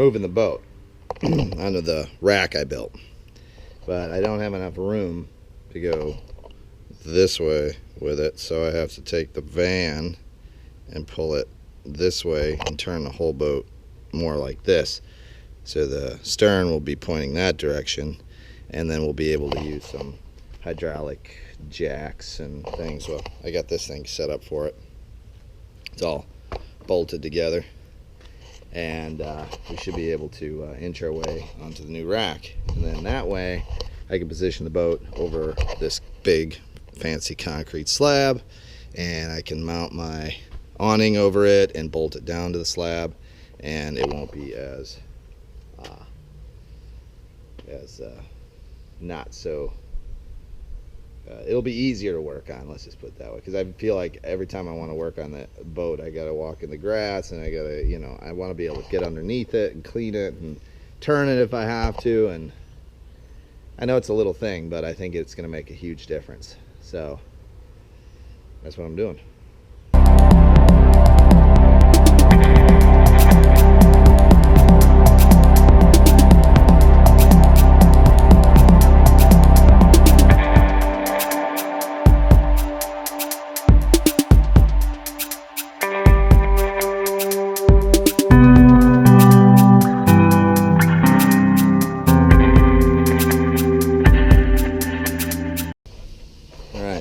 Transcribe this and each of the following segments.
moving the boat onto the rack I built. But I don't have enough room to go this way with it, so I have to take the van and pull it this way and turn the whole boat more like this. So the stern will be pointing that direction, and then we'll be able to use some hydraulic jacks and things. Well, I got this thing set up for it. It's all bolted together, and we should be able to inch our way onto the new rack, and then that way I can position the boat over this big fancy concrete slab, and I can mount my awning over it and bolt it down to the slab, and it won't be as not so it'll be easier to work on, let's just put it that way, because I feel like every time I want to work on that boat I gotta walk in the grass, and I gotta, you know, I want to be able to get underneath it and clean it and turn it if I have to. And I know it's a little thing, but I think it's gonna make a huge difference, so that's what I'm doing.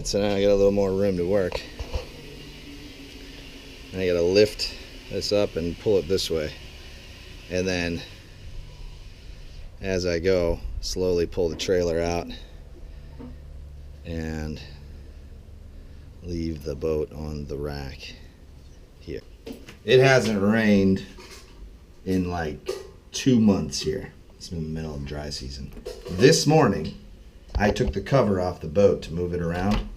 So now I got a little more room to work. And I got to lift this up and pull it this way. And then as I go, slowly pull the trailer out and leave the boat on the rack here. It hasn't rained in like 2 months here. It's been the middle of dry season. This morning, I took the cover off the boat to move it around.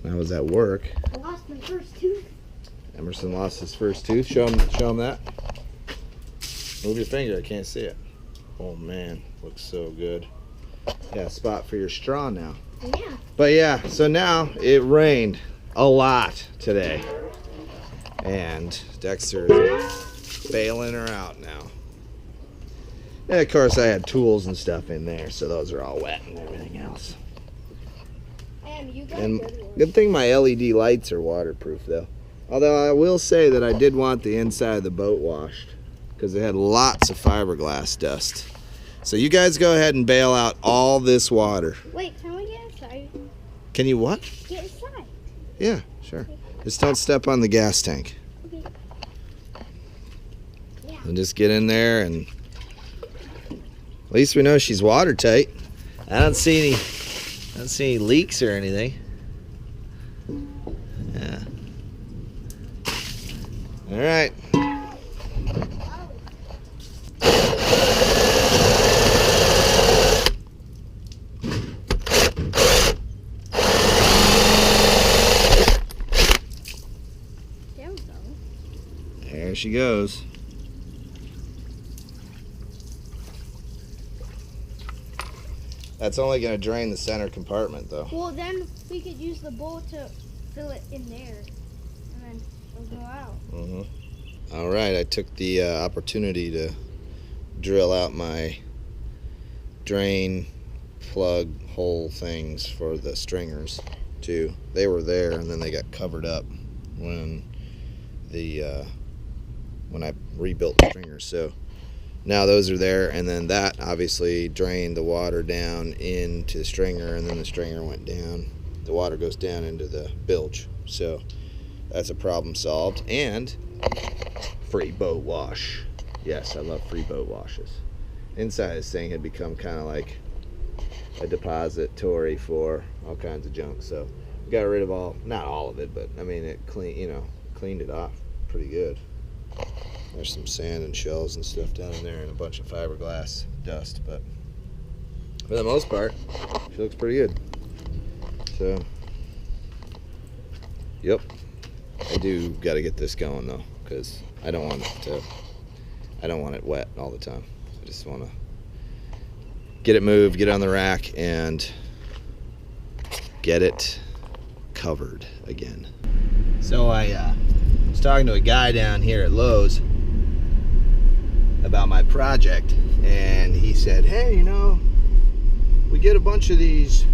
I was at work. I lost my first tooth. Emerson lost his first tooth. Show him that. Move your finger. I can't see it. Oh man, looks so good. Yeah, spot for your straw now. Yeah. But yeah, so now it rained a lot today, and Dexter is bailing her out now. And of course, I had tools and stuff in there, so those are all wet and everything else. And good thing my LED lights are waterproof though. Although I will say that I did want the inside of the boat washed, because it had lots of fiberglass dust. So you guys go ahead and bail out all this water. Wait, can we get inside? Can you what? Get inside. Yeah, sure. Just don't step on the gas tank. Okay. Yeah. And just get in there, and at least we know she's watertight. I don't see any leaks or anything. Yeah. All right. There we go. There she goes. That's only going to drain the center compartment, though. Well, then we could use the bowl to fill it in there, and then it'll go out. All right, I took the opportunity to drill out my drain plug hole things for the stringers, too. They were there, and then they got covered up when I rebuilt the stringers. So now those are there, and then that obviously drained the water down into the stringer, and then the stringer went down. The water goes down into the bilge. So that's a problem solved. And free boat wash. Yes, I love free boat washes. Inside this thing had become kind of like a depository for all kinds of junk. So we got rid of not all of it, but I mean it cleaned it off pretty good. There's some sand and shells and stuff down in there, and a bunch of fiberglass dust, but for the most part, she looks pretty good. So, yep, I do got to get this going though, because I don't want it wet all the time. I just want to get it moved, get it on the rack, and get it covered again. So I was talking to a guy down here at Lowe's about my project, and he said, hey, you know, we get a bunch of these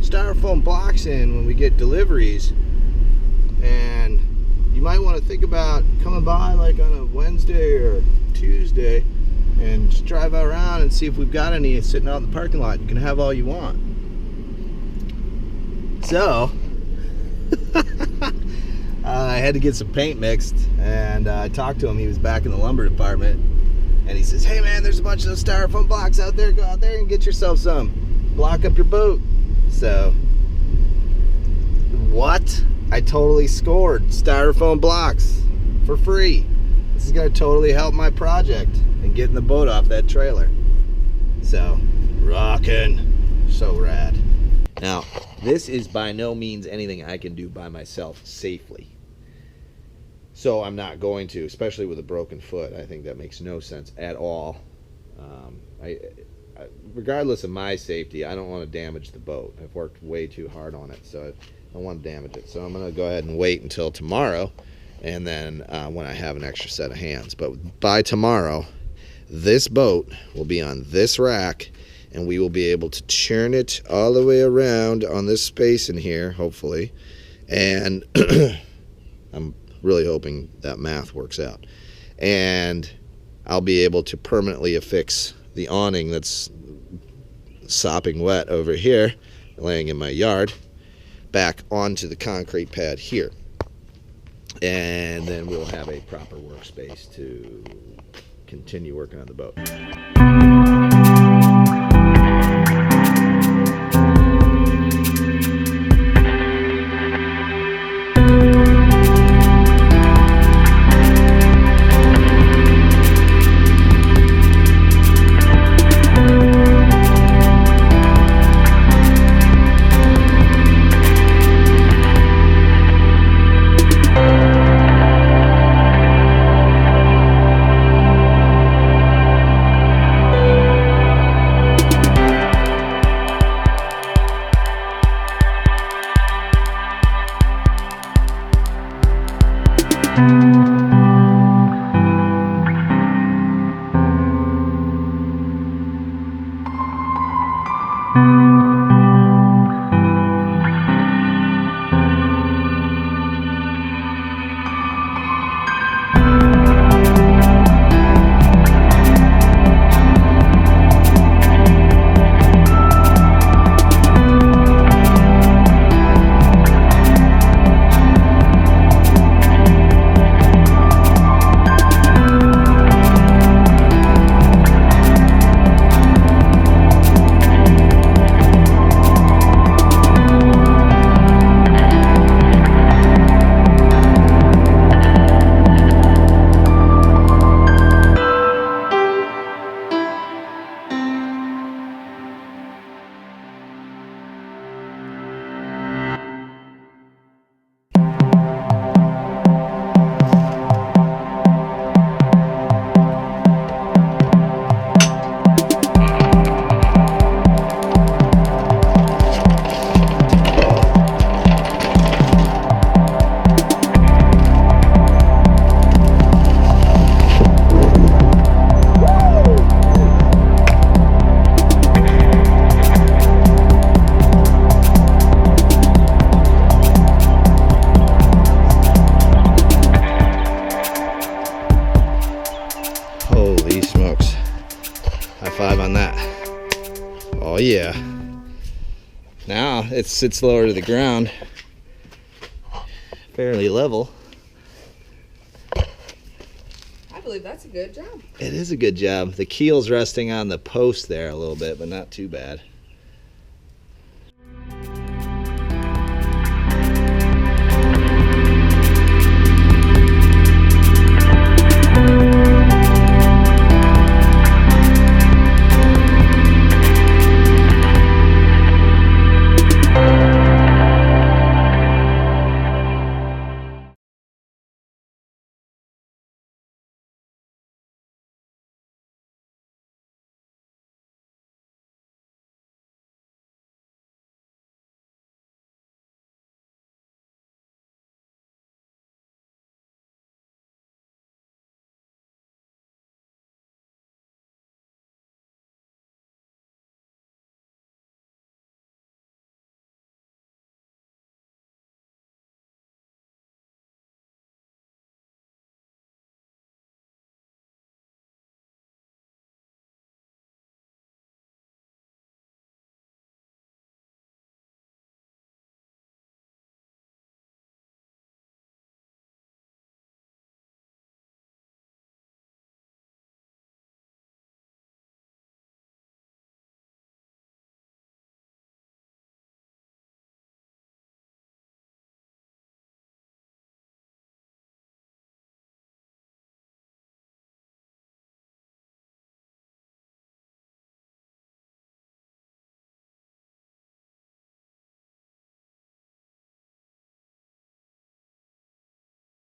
styrofoam blocks in when we get deliveries, and you might want to think about coming by like on a Wednesday or Tuesday and just drive around and see if we've got any sitting out in the parking lot. You can have all you want. So I had to get some paint mixed, and I talked to him. He was back in the lumber department, and he says, hey man, there's a bunch of those styrofoam blocks out there. Go out there and get yourself some. Block up your boat. So what? I totally scored styrofoam blocks for free. This is going to totally help my project and getting the boat off that trailer. So, rockin'. So rad. Now, this is by no means anything I can do by myself safely. So I'm not going to, especially with a broken foot. I think that makes no sense at all. Regardless of my safety, I don't want to damage the boat. I've worked way too hard on it, so I don't want to damage it. So I'm going to go ahead and wait until tomorrow, and then when I have an extra set of hands. But by tomorrow, this boat will be on this rack, and we will be able to churn it all the way around on this space in here, hopefully. And I'm really hoping that math works out. And I'll be able to permanently affix the awning that's sopping wet over here, laying in my yard, back onto the concrete pad here. And then we'll have a proper workspace to continue working on the boat. Holy smokes. High five on that. Oh yeah. Now it sits lower to the ground. Fairly level. I believe that's a good job. It is a good job. The keel's resting on the post there a little bit, but not too bad.